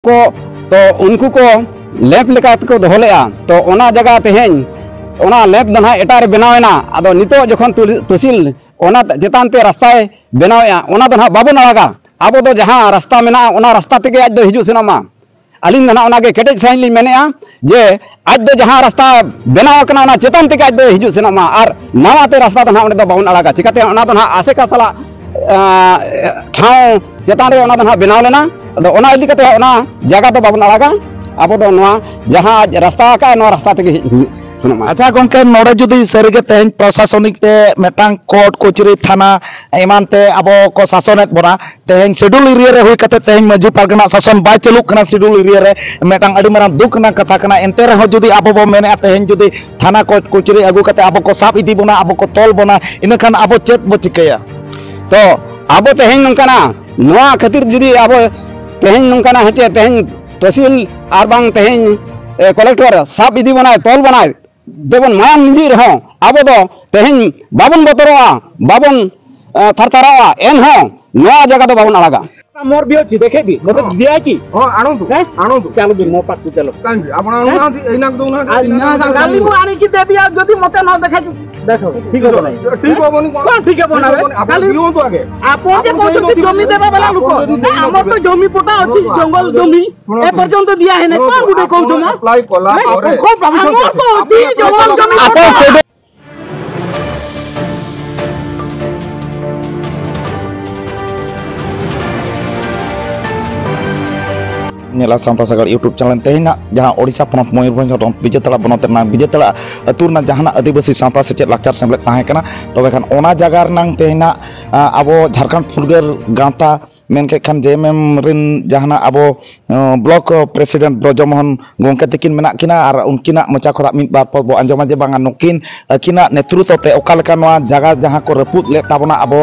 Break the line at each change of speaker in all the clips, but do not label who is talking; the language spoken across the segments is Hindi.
को तो उनको को लैब लेका को दोहलेआ तो ओना जगह तेहें ओना लैब दना एटारे बनावेना आदो नितो जखन तहसील ओना चेतान ते रास्ता बनावेआ ओना दना बाबन आगा आबो दो जहां रास्ता मेना ओना रास्ता तेगे आज दो हिजु सेनामा अलिन दना ओना के केटेज साइन ली मेनेआ जे आज दो जहां रास्ता बनाव कना ओना चेतान तेगे आज दो हिजु सेनामा और नवा ते रास्ता दना ओने दो बाबन आगा चिकाते ओना दना आसे का साला ठाव चेतान रे ओना दना बनाव लेना तो ओना इदी कते ओना जगह तो बाबन आगा अब दो नवा जहां रास्ता का नवा रास्ता तेगे सुनमा।
अच्छा गंके नोडे जुदी सरीगे तेहन प्रशासनिक ते मेटांग कोर्ट कोचरी थाना एमान ते आबो को शासनेत बोना तेहन शेड्यूल एरिया रे होय कते तेहन माजी पारगना शासन बाय चालू कना शेड्यूल एरिया रे मेटांग अडी मारां दुख ना कथा कना एनते रहो जुदी आबो बो मेने तेहन जुदी थाना कोर्ट कोचरी अगु कते आबो को साब इदी बोना आबो को तोल बोना इनखान आबो चेत बो चिकया
तो आबो तेहन नंकाना नवा खातिर जुदी आबो तेहन नंकाना हेचे तेहन तहसील आर बांग तेहन कलेक्टर साब इदी बनाए तोल बनाए देवन मायाम निजी रहो आबो दो तेहन बाबन बतरोआ बाबन थरथराआ एन हो नवा जगह तो बाबन आलागा
मोर भी अछि देखे भी मते दिया छी
हां आनो तो
चलो भी मो पाक चलो
कांजी आपण आनो एना दो
ना गाली मु आनी की देबी आ जदी मते न देखे देखो ठीक हो नहीं
ठीक हो बनी
कोन ठीक है बनावे खाली दियो तो आगे आपन जे कहतो जमी देबा वाला लोक हमर तो जमी पटा अछि जंगल जमी ए पर्यंत दिया है ने कोन गुडे कहतो ना
अप्लाई कोला और
को हमर तो अछि जंगल जमी
आपन
नेला सांता सागर यूट्यूब चैनल तेहना जहां ओडिशा पनत मयूरभंज विजेतला बनतना विजेतला अतुरना जहां आदिवासी सांता सेचेत लाक्चर सेमलेत ताहे कना तबे खान ओना जगह रनांग तेहना आबो झारखंड फुरगेल गांता मेनके खान जेएमएम रिन जहां आबो ब्लॉक प्रेसिडेंट ब्रजमोहन गोंके तकिन मेना किना और उनकिना मचा खोदा मिद बार पद बो अंजमा जे बांगा नुकिन अकिना नेतृत्व ते ओकालका नवा जगह जहां को रपुत ले ताबना आबो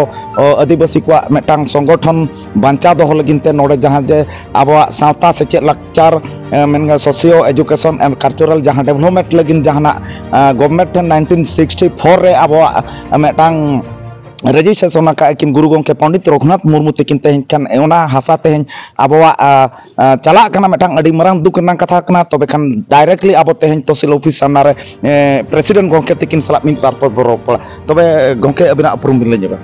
आदिवासी को मेटांग संगठन बांचा दो लगिनते नोडे जहां जे आबो सावता सेचेत लाक्चर मेनगा सोशियो एजुकेशन एंड कल्चरल जहां डेवलपमेंट लगिन जहां गवर्नमेंट 1964 रे आबो मेटांग रजिस्ट्रेशन का किन गुरु गंके पंडित रघुनाथ मुर्मू तकिन तेहन खान एना हासा तेहन आबोआ चला कना मेटांग अडी मरांग दुख ना कथा कना तबे खान डायरेक्टली आबो तेहन तहसील ऑफिस सामना रे प्रेसिडेंट गंके तकिन सला मिन पार पर रोपड़ा तबे गंके अबिना अपरुम बिन लेजेबा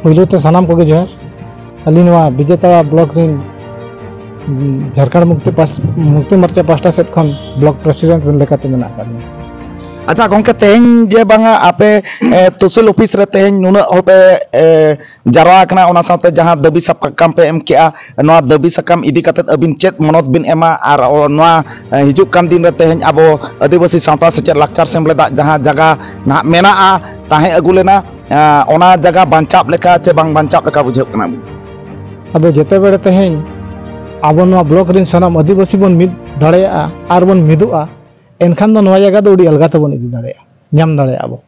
पहिलो तो सनाम को जोहार अलिनवा विजेता ब्लॉक रिन झारखंड मुक्ति मोर्चा पास्टा सेट खन ब्लॉक प्रेसिडेंट लेकाते मेना करनी।
अच्छा गंके तेहन जे बांगा आपे तहसील ऑफिस रे तेहन नुना होबे जारवा कना ओना साथे जहां दबी सकाम पे एम केआ नवा दबी सकाम इदी कते अबिन चेत मनोत बिन एमा और नवा हिजुक कान दिन रे तेहन आबो आदिवासी सावता सेचेत लाक्चर सेमलेदा जहां जगह ना मेना ताहे अगु लेना ओना जगह बांचाप लेका चे बांग बांचाप लेका बुझे कना
अदो जेते बेड़े तेहन आबो नवा ब्लॉक रिन सनाम आदिवासी बन मिद दाड़ेया आर बन मिदुआ एनखान दो नवा जगह दो उडी अलगा तबन इदी दाड़ेया नाम दाड़ेया आबो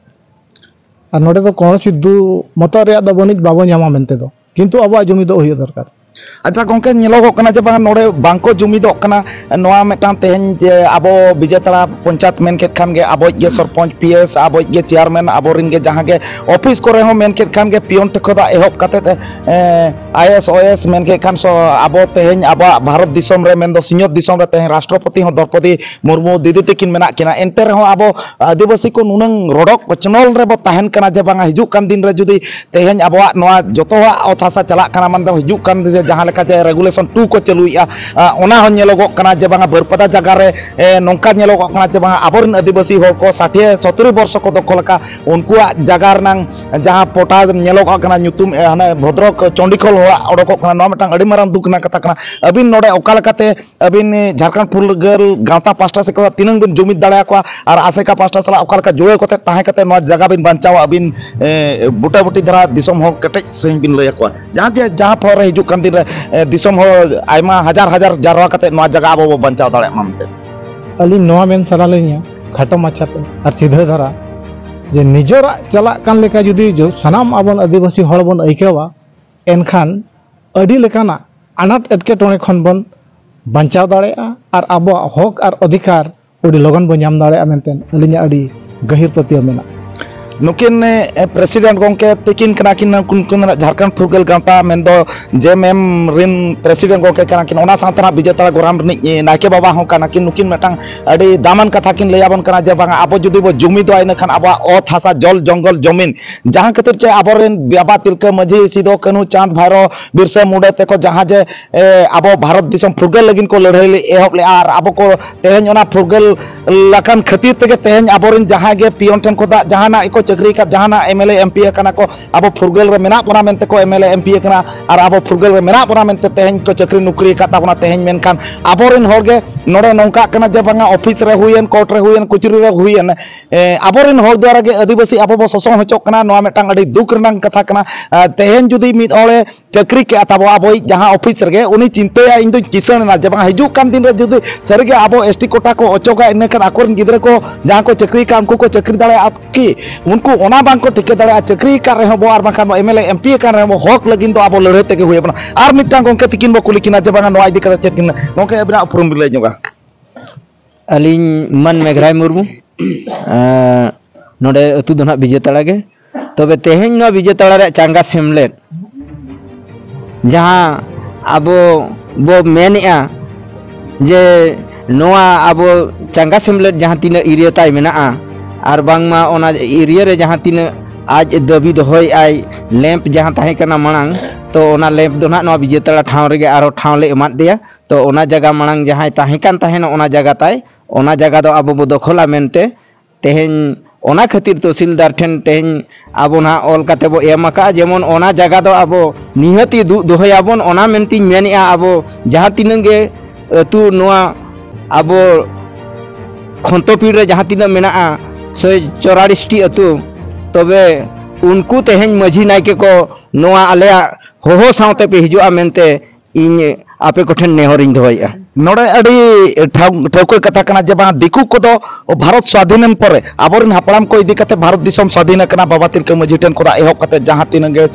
और नोडे तो कोन सिद्धू मतो रे दो बनित बाबो नामा मेनते दो किंतु आबो जमी दो होय दरकार।
अच्छा गंके नेलोगो कना जे बांग नोडे बांको जुमिदो कना नवा मेटान तेहन जे आबो विजेतला पंचायत मेन केत खान गे आबो जे सरपंच पीएस आबो जे चेयरमैन आबो रिन गे जहां गे ऑफिस करे हो मेन केत खान गे पियन ठखदा एहब कते आईएएस ओएस मेन के खान सो आबो तेहन आबो भारत दिसम रे मेन दो सिंहत दिसम रे तेहन राष्ट्रपति हो द्रौपदी मुर्मू दीदी तकिन मेना किना एनते रे हो आबो आदिवासी को नुनंग रोडक कचनल रे बो ताहेन कना जे बांगा हिजुक कान दिन रे जुदी तेहन आबो नवा जतोवा अथासा चला कना मन दो हिजुक कान जहां लेका जे रेगुलेशन 2 को चलुइया ओना हो नेलोगो कना जे बांगा बरपदा जगह रे नोंका नेलोगो कना जे बांगा आबोरन आदिवासी हो को 60 70 वर्ष को दखल का उनकुआ जगह रनांग जहां पोटा नेलोगो कना न्युतुम हने भद्रक चंडीखोल हो ओडको कना नो मटांग अडी मारां दुख ना कथा कना अबिन नोडे ओकालकाते अबिन झारखंड फुलगेल गांता पास्टा से को तिनंग बिन जुमिद दाड़ा को और आसेका पास्टा सला ओकालका जुड़े कोते ताहे कते नो जगह बिन बांचावा अबिन बुटा बुटी धरा दिसम हो कटे सें बिन लय को जहां पर हिजु कान दिन दिसम हो आयमा हजार हजार जारवा कते नवा जगह आबो बंचाव दाड़े मानते
अली नवा मेन सला लेनिया खाटो माछाते और सीधा धरा जे निजरा चला कान लेका जुदी जो सनाम आबन आदिवासी हड़ बन आइकेवा एनखान अडी लेकाना अनाट एटके टोने खन बन बंचाव दाड़ेया और आबो हक और अधिकार उडी लगन बन नाम दाड़ेया मेनतेन अलिnya अडी गहिर प्रति मेना।
नुकिन प्रेसिडेंट गोंके तकिन कनाकिन कुन झारखंड फुरगल गांता मेंदो जेएमएम रिन प्रेसिडेंट गोंके कनाकिन ओना साथना विजेता गोराम रिन नाके बाबा हो कनाकिन नुकिन मेटांग अडी दामन कथा किन लयाबन कना जे बांगा आबो जुदी बो जुमी दो आइना खान आबा ओत हासा जल जंगल जमीन जहां खातिर चे आबोरेन बाबा तिलका माझी सिदो कानू चांद भैरो बिरसा मुंडा तेको जहां जे आबो भारत दिसम फुरगल लगिन को लड़ाई एहब ले आर आबो को तेहन ओना फुरगल लखन खातिर तेगे तेहन आबोरेन जहां गे पियन ठन को दा जहाना एको चक्री का जहाना एमएलए एमपी कना को आबो फुरगल रे मेना पना मेनते को एमएलए एमपी कना आर आबो फुरगल रे मेना पना मेनते तेहन को चक्री नौकरी का ताबना तेहन मेनखान आबोरेन होगे नोडे नौका कना जे बांगा ऑफिस रे हुयन कोर्ट रे हुयन कुचरी रे हुयन आबोरेन होर द्वारा गे आदिवासी आबो बो ससों होचो कना नोआ मेटांग अडी दुख रनांग कथा कना तेहन जुदी मिद ओले चक्री के ताबो आबो जहां ऑफिस रे उनी चिंताया इन दो किसान ना जे बांगा हिजु कान दिन रे जुदी सरगे आबो एसटी कोटा को ओचोगा इनकन आकोरन गिदरे को जहां को चक्री का उनको को चक्री दाड़े आपकी उनको ओना बांग को टिके दाड़े चक्री का रहे बो आर बांखान एमएलए एमपी का रहे बो हक लगिन दो आबो लड़े तेगे हुय बना आर मिटांग गोंके तिकिन बो कुलिकिना जे बांगा नोआ इदी करे चेकिन गोंके अबना उपरुम बिले जोगा
अलिन मन मेघराय मुर्मू नोडे अतु दोना विजेताड़ा गे तबे तेहेन नो विजेताड़ा रे चांगा सेमलेट जहां आबो बो मेनया जे नोआ आबो चांगा सेमलेट जहां तीना एरिया ताई मेना आर बांगमा ओना एरिया रे जहां तीना आज दबी दोहय आई लैंप जहां ताहे कना मांग तो ओना लैंप दो ना विजेताड़ा ठाव रे आरो ठाव ले एमाद दिया तो ओना जगह मांग जहां ताहे कान ताहे ओना जगह ताई ओना जगह दो आबो बो दखला मेनते तेहेन ओना खातिर तहसीलदार ठेन तेहेन आबो ना ऑल काते बो एमका जेमन ओना जगह दो आबो निहती दोहयाबन ओना मेनती मेनया आबो जहां तिनगे अतु नोआ आबो खंतोपीड़ रे जहां तिना मेना 144 टी अतु तबे उनको तेहेन माझी नायके को नोआ आलेया होहो सावते पे हिजुआ मेनते इन आपे कोठेन नेहरिन दोहया
नोडे अडी ठौको कथा कना जे बा दिकु को दो भारत स्वाधीन परे आबोरिन हापड़ाम को इदी कते भारत दिसम स्वाधीन कना बाबा तिलका माझी टेन को दा एहो कते जहां तिनगे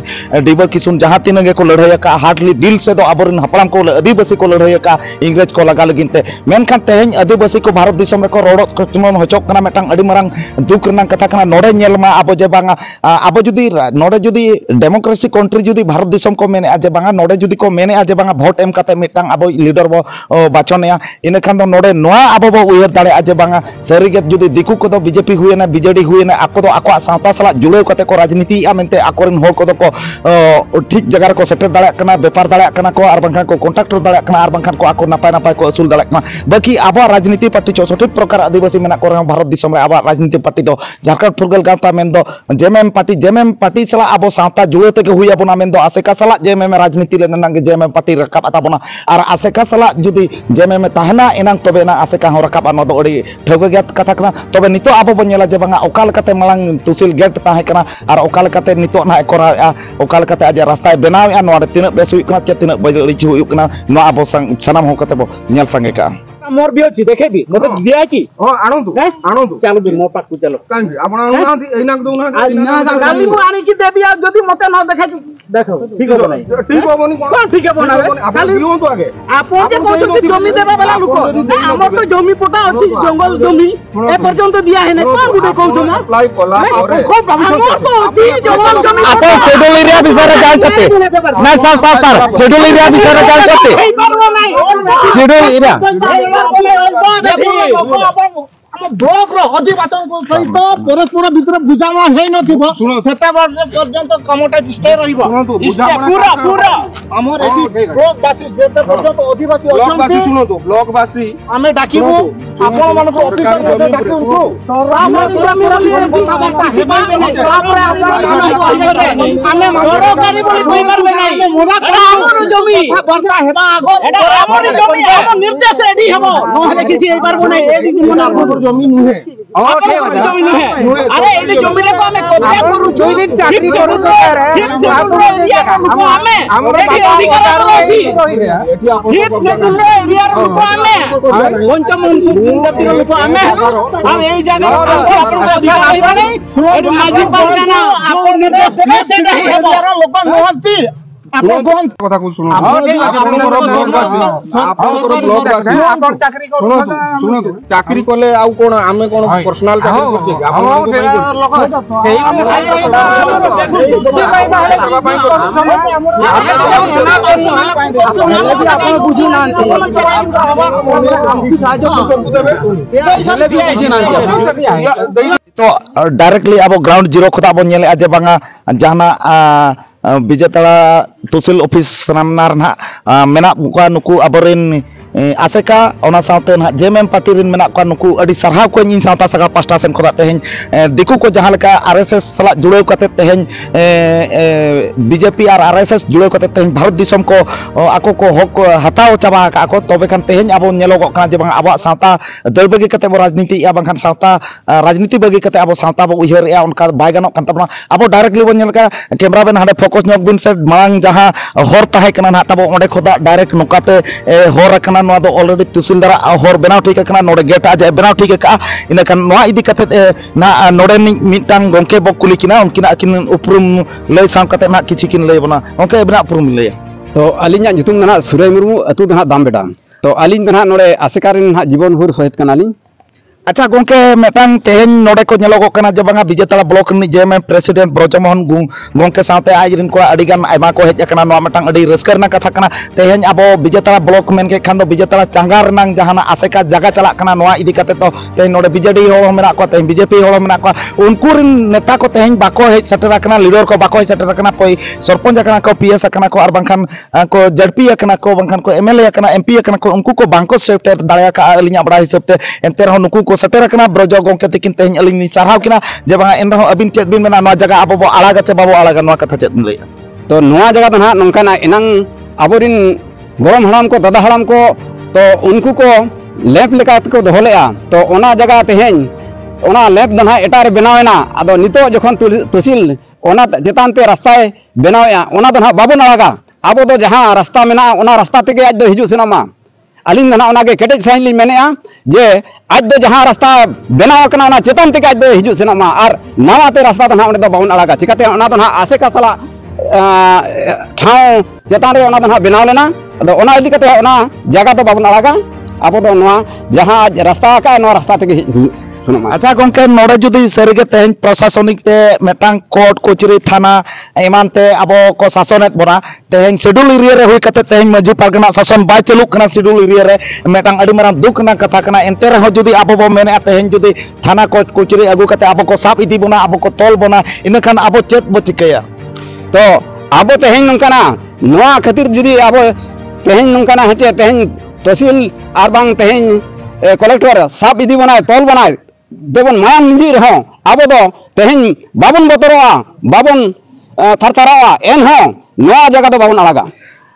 डिबा किसुन जहां तिनगे को लड़ाई का हार्डली दिल से दो आबोरिन हापड़ाम को आदिवासी को लड़ाई का इंग्रेज को लगा लगिनते मेनखान तेहेन आदिवासी को भारत दिसम रे को रोडत को तुमन होचोक कना मेटांग अडी मारंग दुख रना कथा कना नोडे नेलमा आबो जे बांगा आबो जुदी नोडे जुदी डेमोक्रेसी कंट्री जुदी भारत दिसम को मेने जे बांगा नोडे जुदी को मेने जे बांगा वोट एम कते मेटांग आबो लीडर बो बाचनया इनखान दो नोडे नोआ आबो बो उयर दाड़े आजे बांगा सरीगे जुदी दिकु को दो बीजेपी हुएना बीजेडी हुएना आको दो आको सावता सला जुड़े कते को राजनीति आ मेनते आकोरन होर को दो को ठीक जगह रे को सेटर दाड़े कना व्यापार दाड़े कना को आर बांखान को कॉन्ट्रैक्टर दाड़े कना आर बांखान को आको नापाय नापाय को असूल दाड़े कना बाकी आबो राजनीति पार्टी 64 प्रकार आदिवासी मेना को भारत दिसम रे आबो राजनीति पार्टी दो झारखंड फुरगल गांता मेन दो जेएमएम पार्टी सला आबो सावता जुड़े तेगे हुई आबोना मेन दो आसेका सला जेएमएम राजनीति ले नंगे जेएमएम पार्टी रकाब आताबोना आर आसेका सला जुदी जेएमएम ताहना एनांग तबे ना आसेका हो रकाब न दो अड़ी ठौके गया कथा कना तबे नितो आबो बनेला जे बांगा ओकाल कते मांग तुसिल गेट ताहे कना आर ओकाल कते नितो ना कोरा ओकाल कते आज रास्ता बनावे नोडे तिना बेस हुई कना चे तिना बजड़ी हुई कना नो आबो सनाम हो कते बो नेल संगे का
मोर भी अछि देखे भी मते दिया की
हां आनो तो
चलो भी मो पाकु चलो
कांजी आपण ना एना दो ना
गाली मु आनी की देबी आ जदी मते न देखा देखो ठीक हो नहीं
ठीक हो बनी
कोन ठीक है बनावे
आपण दियो तो आगे
आपण जे कहते जमी देबा वाला लोक हमर तो जमी पोटा अछि जंगल जमी ए पर्यंत दिया है नै कोन गुडे कहू ना
अप्लाई कोला और
हमर तो अछि जंगल जमी
आपण शेड्यूल एरिया विषय जान छते ना सर शेड्यूल एरिया विषय जान छते शेड्यूल एरिया
ब्लॉक रो अधिवासन को सहित परस्पर भीतर बुझामणा हे नथिबो सेता पर्यंत कमटा स्टे रहिबो पूरा पूरा हमर एठी ब्लॉकवासी जेते पर्यंत अधिवासी
ब्लॉकवासी सुनो तो ब्लॉकवासी
हमें डाकिबो आपण मानको ऑफिसर मध्ये डाकिबो रामनी जमीन बताबता हेबा नै तापर हमें सरकारी बोली कोई करबे नै मोरा हमर जमी बर्ता हेबा आगो एटा हमर जमी हम निर्देश एडी हेबो नहले किसी एई पारबो नै एडी मना
जमी नुहे
जमी नुहे अरे एडी जमी रे को हमें कब्जा करू जोइले चाकरी करू तो एरिया को हमें एडी अधिकार अछि ठीक से दुले एरिया को हमें पंचम उन्नति को हमें हम एई जगह अपन को अधिकार आइबा नै एडी माझी पाउना ना अपन निर्देश देबे से नहीं हेबो लोक नहंती
ଆପଣ କଥା କୁ ଶୁଣନ୍ତୁ ଆପଣଙ୍କର ବ୍ଲକବାସୀ ଆପଣଙ୍କର ବ୍ଲକବାସୀ ଶୁଣନ୍ତୁ ଶୁଣନ୍ତୁ ଚାକିରି କଲେ ଆଉ କଣ ଆମେ କଣ ପର୍ସନାଲ ଚାକିରି କରୁଛେ କି ଆପଣ
तो डायरेक्टली अब ग्राउंड जीरो खुद अब नेले जे बांगा जाना विजेतला तहसील ऑफिस सामना रहा मेना बुका नुकु अबरेन आसेका ओना साउते ना जेएमएम पार्टी रिन मेना को नुकु अडी सरहाव को इन साउता सका पास्टा सेन खोदा तेहन दिकु को जहां लका आरएसएस सला जुड़े कते तेहन बीजेपी और आरएसएस जुड़े कते तेहन भारत दिसम को आको को हक हताव चाबा आको तबे खान तेहन अब नेलोग का जे बांगा अब साउता दल बगी कते बो राजनीति या बांखान साउता राजनीति बगी कते अब साउता बो उहर या उनका बाय गानो कान तबना अब डायरेक्टली बो नेलका कैमरा बेन हाडे फोकस नोक बिन से मांग जहां हर ताहे कना ना तबो ओंडे खोदा डायरेक्ट नोकाते हर कना नोआ दो ऑलरेडी तहसीलदार हर बनाव ठीक कना नोडे गेट आज बनाव ठीक का इन खान नोआ इदी कते ना नोडे मिटांग गोंके बो कुली किना उनकिना किन उपरुम लय साम कते ना किछि किन लय बना ओंके बना उपरुम लय
तो अलिंग जुतुम दना सुरय मुर्मू अतु दना दामबेडा तो अलिंग दना नोडे आसेकारिन हा जीवन भर सहित कनालिंग
अच्छा गोंके मेटांग तेहन नोडे को नेलोगो कना जे बांगा विजेतला ब्लॉक नि जेएमएम प्रेसिडेंट ब्रजमोहन गोंके साथे आजरिन को अडिगान आयमा को हेज कना नो मेटांग अडी रस्करना कथा कना तेहन अब विजेतला ब्लॉक मेन के खान दो विजेतला चांगार नांग जहाना आसेका जगह चला कना नोआ इदी कते तो तेहन नोडे बीजेडी हो मेना को तेहन बीजेपी हो मेना को उनको रिन नेता को तेहन बाको हेज सटरा कना लीडर को बाको हेज सटरा कना कोई सरपंच कना को पीएस कना को और बांखान को जडपी कना को बांखान को एमएलए कना एमपी कना को उनको को बांको सेफ्टे दाया का अलिया बड़ा हिसाब ते एंते रहो नुकु सटेर कना ब्रज गोंके तकिन तेहन अलिनी सारहाव किना जे बांगा एन रहो अबिन चेत बिन मेना नोआ जगह अब बो आलागा चे बाबो आलागा नोआ कथा चेत लय
तो नोआ जगह तो ना नंकाना इनांग अबोरिन गोरम हराम को दादा हराम को तो उनको को लेप लेका को दोहलेआ तो ओना जगह तेहन ओना लेप दना एटारे बनावेना आदो नितो जखन तहसील ओना चेतान ते रास्ता बनावेआ ओना दना बाबो नालागा आबो दो जहां रास्ता मेना ओना रास्ता तेगे आज दो हिजु सेनामा अलिंग दना ओना के केटेज साइन ली मेनेआ जे आज दो जहां रास्ता बनाव कना ओना चेतान तेगे आज दो हिजु सेनामा और नवा ते रास्ता दना ओने दो बाबो नालागा चिकाते ओना दना आसे का सला ठाव चेतान रे ओना दना बनाव लेना अदो ओना इदी कते ओना जगह तो बाबो नालागा आबो दो नवा जहां रास्ता का नवा रास्ता तेगे
अच्छा गोंके नोडे जुदी सरीगे तेहन प्रशासनिक ते मेटांग कोर्ट कोचरी थाना एमान ते अबो को शासनेत बना तेहन शेड्यूल एरिया रे होई कते तेहन मजी पारगना शासन बाय चलुक कना शेड्यूल एरिया रे मेटांग अडी मारां दुख ना कथा कना एंते रहो जुदी अबो बो मेने तेहन जुदी थाना कोर्ट कोचरी अगु कते अबो को साब इदी बना अबो को तोल बना इन खान अबो चेत बो चिकया
तो अबो तेहन नंकाना नोआ खातिर जुदी अबो तेहन नंकाना हेचे तेहन तहसील आर बांग तेहन कलेक्टर साब इदी बनाय तोल बनाय देवन मायाम निजी रहो आबो दो तेहन बाबन बतरोआ बाबन थरथराआ एन हो नोआ जगह दो बाबन आलागा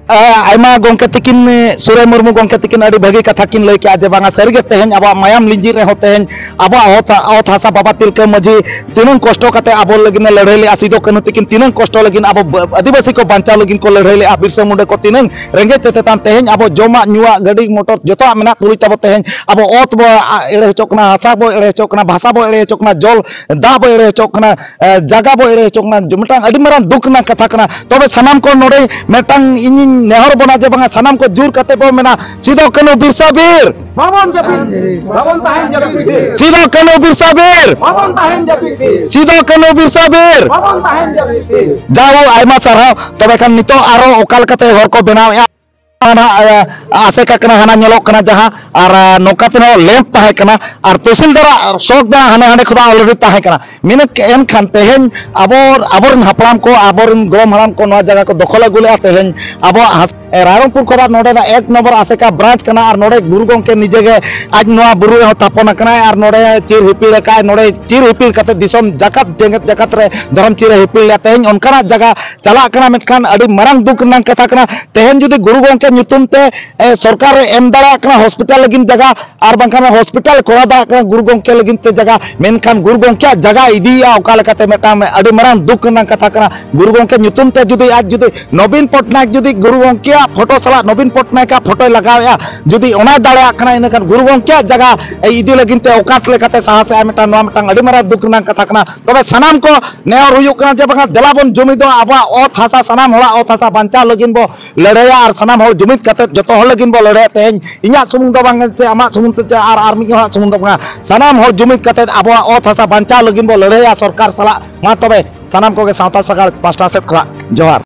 आयमा गोंके तकिन सुरय मुर्मू गोंके तकिन अडी भगी कथा किन लय के जे बांगा सरीगे तेहन अब मायाम लिंजी रे हो तेहन अब औत हासा बाबा तिलके मजी तीनन कष्ट कते अब लगिन लड़ाई ले आसिदो कनु तकिन तीनन कष्ट लगिन अब आदिवासी को बांचा लगिन को लड़ाई ले बिरसा मुंडे को तीनन रेंगे ते ताम तेहन अब जोमा न्युआ गडी मोटर जतो मेना तुली तब तेहन अब औत बो एड़े चोकना हासा बो एड़े चोकना भाषा बो एड़े चोकना जल दा बो एड़े चोकना जगह बो एड़े चोकना जुमटांग अडी मारां दुख ना कथा कना तबे सनाम को नोडे मेटांग इन नेहर बना जे बांगा सनाम को जुर कते बो मेना सीधो कनो बिरसा बीर
बाबन जपित बाबन ताहेन जपित
सीधो कनो बिरसा बीर
बाबन ताहेन जपित
सीधो कनो बिरसा बीर
बाबन ताहेन जपित
जाओ आयमा सारा तबे खान नितो आरो ओकाल कते हर को बनाव आसे का हाना नेलो कना जहां और नौका तेनो लेम्प ताहे कना और तहसीलदार शौक दा हाने हाने खुदा ऑलरेडी ताहे कना मिन एन खान तेहन आबोरन हापड़ाम को आबोरन गोम हराम को नवा जगह को दखल अगुले तेहन अब रायरंगपुर खोदा नोडे दा 1 नंबर आसे का ब्रांच कना और नोडे गुरु गोंके निजे गे आज नवा बुरु हो तापन कना और नोडे चिर हिपिल का नोडे चिर हिपिल कते दिसम जगत जेंगत जगत रे धर्म चिर हिपिल तेहन उनकना जगह चला कना मेखान अडी मरंग दुख नंग कथा कना तेहन जुदी गुरु गोंके के ᱧᱩᱛᱩᱢ ᱛᱮ सरकार एम दाड़ा कना हॉस्पिटल लगिन जगह और बांखान हॉस्पिटल कोड़ा दाड़ा कना गुरु गोंके लगिन ते जगह मेनखान गुरु गोंके जगह इदिया ओका लेकाते मेटाम अडी मारांग दुख ना कथा कना गुरु गोंके ᱧᱩᱛᱩᱢ ते जुदी आज जुदी नवीन पटनायक जुदी गुरु गोंके फोटो सला नवीन पटनायक फोटो लगाया जुदी ओना दाड़ा कना इनखान गुरु गोंके जगह इदी लगिन ते ओकात लेकाते साहस मेटाम नवा मेटाम अडी मारांग दुख ना कथा कना तबे सनाम को नेहर हुयुग कना जे बांगा देलाबन जुमी दो आबा ओत हासा सनाम होला ओत हासा बांचा लगिन बो लड़ाया और सनाम हो जुमिद कते जतो हर लगिन बो लड़ाया तेज इना सुमुंग दो बांगा से आमा सुमुंग ते आर मिग हा सुमुंग दो बांगा सनाम हो जुमिद कते आबो ओत हासा बांचा लगिन बो लड़ाया सरकार सला मा तबे सनाम को के सावता सगार पास्टा से जोहार।